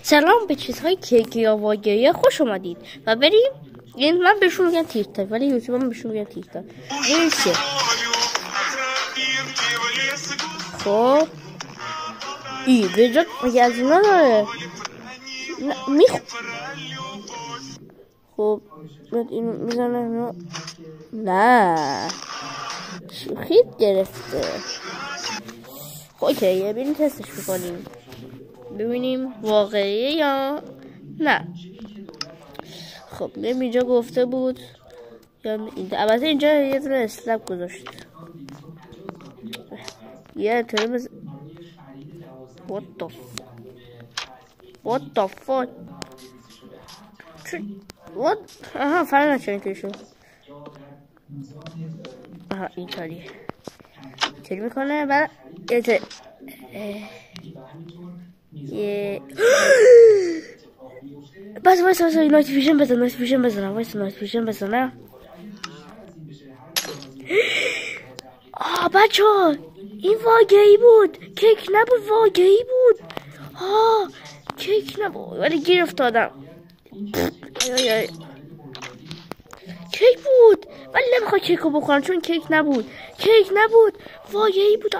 سلام به چیزهای کیکی یا واقعی خوش اومدید و بریم. این من بهشون میگم تیک تاک ولی یوتیوب هم بهشون میگم تیک تاک. این چیه؟ خب ای بجا مگه از اینا داره خب اینو میزنه. نه شوخیت گرفته. خب اوکی بریم تستش میکنیم ببینیم واقعیه یا نه. خب اینجا گفته بود یا البته اینجا یه دونه اسلب گذاشت. یه ترمز what the fuck what آها فرق نچنین که شد. آها اینطوریه اینطوری میکنه بعد یه بس نوتیفیکیشن بزنم بچه ها این واقعی بود، کیک نبود، واقعی بود. کیک نبود ولی گیر افتادم. کیک بود ولی نمیخواد کیک رو بخورم چون کیک نبود واقعی بود.